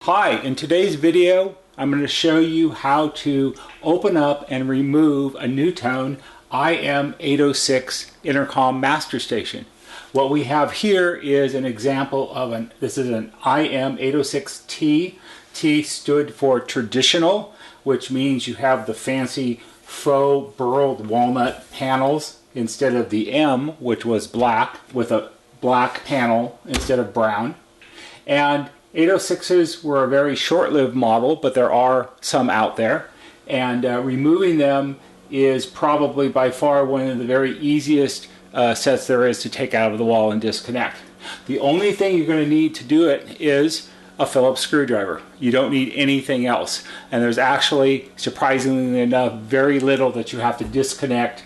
Hi, in today's video I'm going to show you how to open up and remove a NuTone IM806 intercom master station. What we have here is an example of this is an IM806T. T stood for traditional, which means you have the fancy faux burled walnut panels instead of the M, which was black, with a black panel instead of brown. And 806s were a very short-lived model, but there are some out there, and removing them is probably by far one of the very easiest sets there is to take out of the wall and disconnect. The only thing you're going to need to do it is a Phillips screwdriver. You don't need anything else, and there's actually, surprisingly enough, very little that you have to disconnect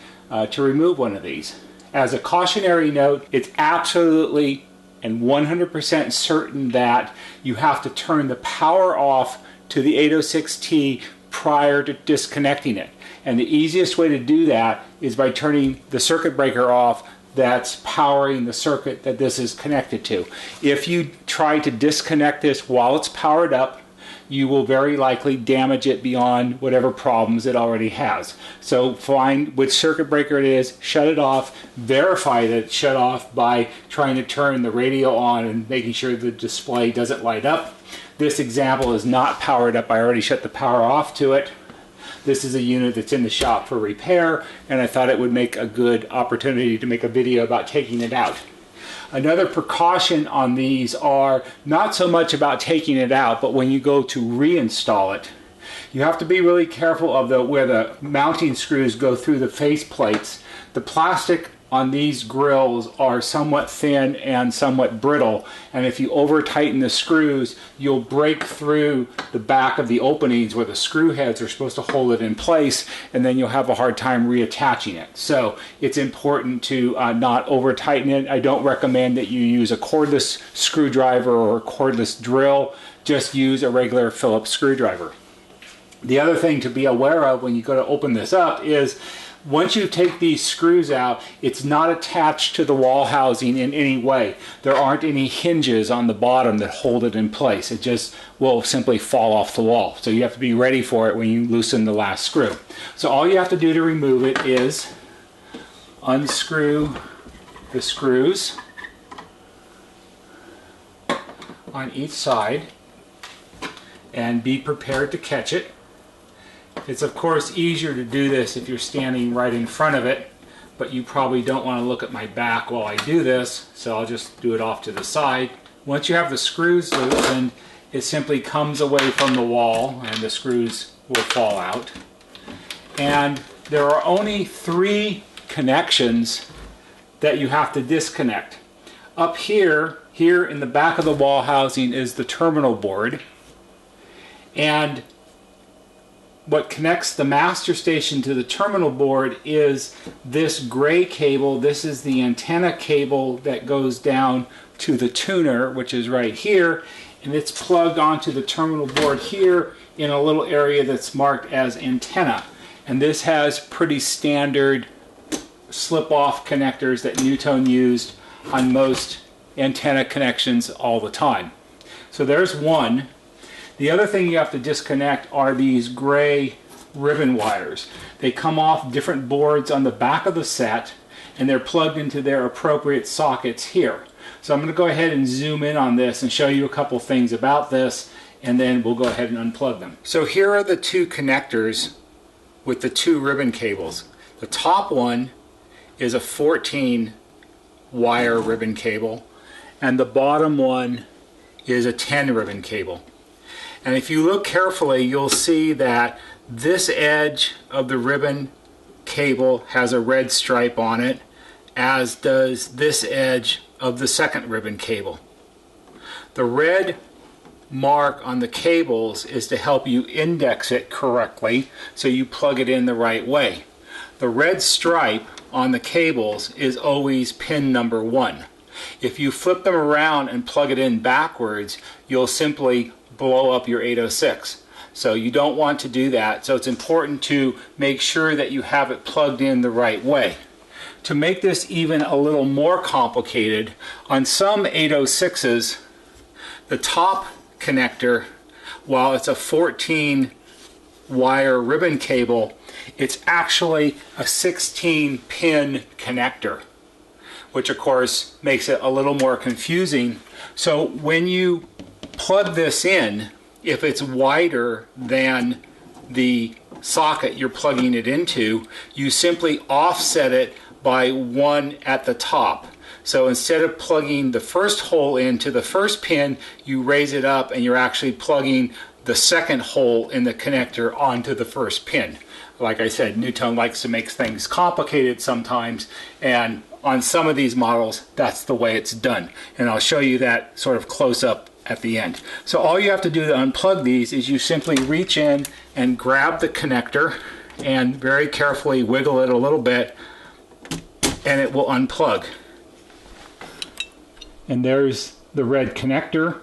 to remove one of these. As a cautionary note, it's absolutely and 100% certain that you have to turn the power off to the 806T prior to disconnecting it. And the easiest way to do that is by turning the circuit breaker off that's powering the circuit that this is connected to. If you try to disconnect this while it's powered up, you will very likely damage it beyond whatever problems it already has. So find which circuit breaker it is, shut it off, verify that it's shut off by trying to turn the radio on and making sure the display doesn't light up. This example is not powered up. I already shut the power off to it. This is a unit that's in the shop for repair, and I thought it would make a good opportunity to make a video about taking it out. Another precaution on these are not so much about taking it out, but when you go to reinstall it, you have to be really careful of where the mounting screws go through the face plates. The plastic on these grills are somewhat thin and somewhat brittle, and if you over tighten the screws, you'll break through the back of the openings where the screw heads are supposed to hold it in place, and then you'll have a hard time reattaching it. So it's important to not over tighten it. I don't recommend that you use a cordless screwdriver or a cordless drill. Just use a regular Phillips screwdriver. The other thing to be aware of when you go to open this up is once you take these screws out, it's not attached to the wall housing in any way. There aren't any hinges on the bottom that hold it in place. It just will simply fall off the wall. So you have to be ready for it when you loosen the last screw. So all you have to do to remove it is unscrew the screws on each side and be prepared to catch it. It's of course easier to do this if you're standing right in front of it, but you probably don't want to look at my back while I do this, so I'll just do it off to the side. Once you have the screws loosened, it simply comes away from the wall and the screws will fall out. And there are only 3 connections that you have to disconnect. Up here in the back of the wall housing is the terminal board, and what connects the master station to the terminal board is this gray cable. This is the antenna cable that goes down to the tuner, which is right here, and it's plugged onto the terminal board here in a little area that's marked as antenna. And this has pretty standard slip-off connectors that NuTone used on most antenna connections all the time. So there's one. The other thing you have to disconnect are these gray ribbon wires. They come off different boards on the back of the set, and they're plugged into their appropriate sockets here. So I'm going to go ahead and zoom in on this and show you a couple things about this, and then we'll go ahead and unplug them. So here are the 2 connectors with the 2 ribbon cables. The top one is a 14 wire ribbon cable, and the bottom one is a 10 ribbon cable. And if you look carefully, you'll see that this edge of the ribbon cable has a red stripe on it, as does this edge of the second ribbon cable. The red mark on the cables is to help you index it correctly so you plug it in the right way. The red stripe on the cables is always pin number 1. If you flip them around and plug it in backwards, you'll simply blow up your 806. So you don't want to do that. So it's important to make sure that you have it plugged in the right way. To make this even a little more complicated, on some 806s, the top connector while it's a 14 wire ribbon cable, it's actually a 16 pin connector, which of course makes it a little more confusing. So when you plug this in, if it's wider than the socket you're plugging it into, you simply offset it by 1 at the top. So instead of plugging the first hole into the first pin, you raise it up and you're actually plugging the second hole in the connector onto the first pin. Like I said, NuTone likes to make things complicated sometimes, and on some of these models, that's the way it's done. And I'll show you that sort of close up at the end. So all you have to do to unplug these is you simply reach in and grab the connector and very carefully wiggle it a little bit, and it will unplug. And there's the red connector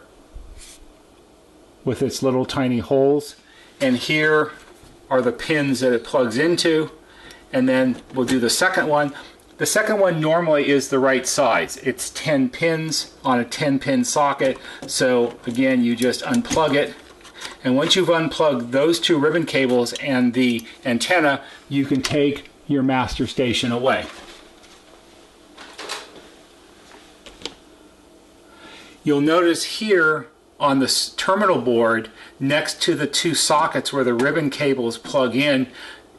with its little tiny holes, and here are the pins that it plugs into. And then we'll do the second one. The second one normally is the right size. It's 10 pins on a 10 pin socket. So again, you just unplug it, and once you've unplugged those two ribbon cables and the antenna, you can take your master station away. You'll notice here on the terminal board, next to the two sockets where the ribbon cables plug in,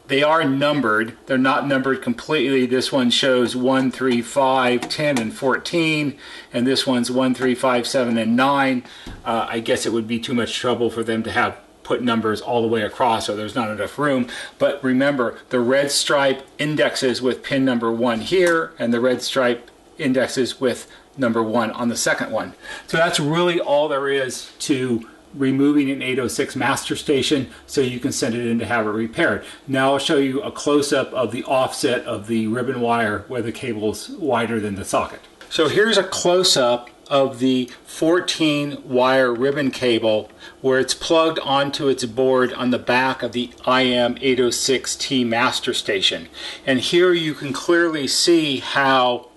they are numbered. They're not numbered completely. This one shows 1, 3, 5, 10, and 14, and this one's 1, 3, 5, 7, and 9. I guess it would be too much trouble for them to have put numbers all the way across, so there's not enough room. But remember, the red stripe indexes with pin number 1 here, and the red stripe indexes with number 1 on the second one. So that's really all there is to removing an 806 master station, so you can send it in to have it repaired. Now I'll show you a close-up of the offset of the ribbon wire where the cable's wider than the socket. So here's a close-up of the 14 wire ribbon cable where it's plugged onto its board on the back of the IM806T master station. And here you can clearly see how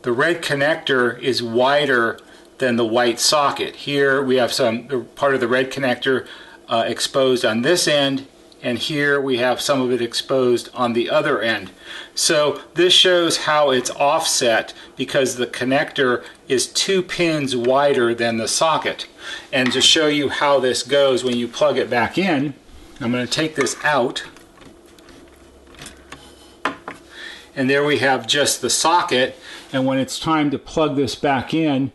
the red connector is wider than the white socket. Here we have some part of the red connector exposed on this end, and here we have some of it exposed on the other end. So this shows how it's offset because the connector is 2 pins wider than the socket. And to show you how this goes when you plug it back in, I'm going to take this out. And there we have just the socket. And when it's time to plug this back in,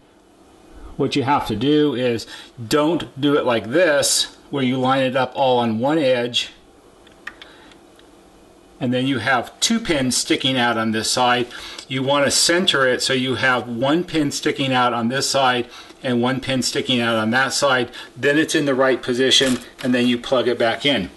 what you have to do is don't do it like this, where you line it up all on one edge, and then you have 2 pins sticking out on this side. You want to center it so you have 1 pin sticking out on this side and 1 pin sticking out on that side. Then it's in the right position, and then you plug it back in.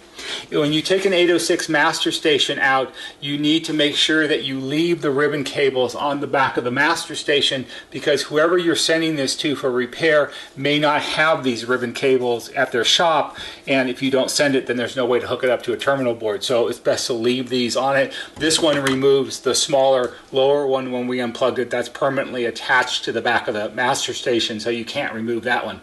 When you take an 806 master station out, you need to make sure that you leave the ribbon cables on the back of the master station, because whoever you're sending this to for repair may not have these ribbon cables at their shop, and if you don't send it, then there's no way to hook it up to a terminal board. So it's best to leave these on it. This one removes the smaller, lower one when we unplugged it. That's permanently attached to the back of the master station, so you can't remove that one.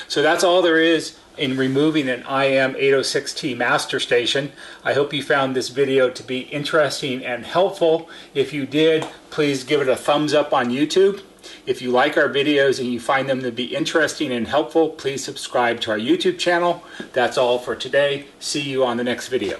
So that's all there is in removing an IM806T master station. I hope you found this video to be interesting and helpful. If you did, please give it a thumbs up on YouTube. If you like our videos and you find them to be interesting and helpful, please subscribe to our YouTube channel. That's all for today. See you on the next video.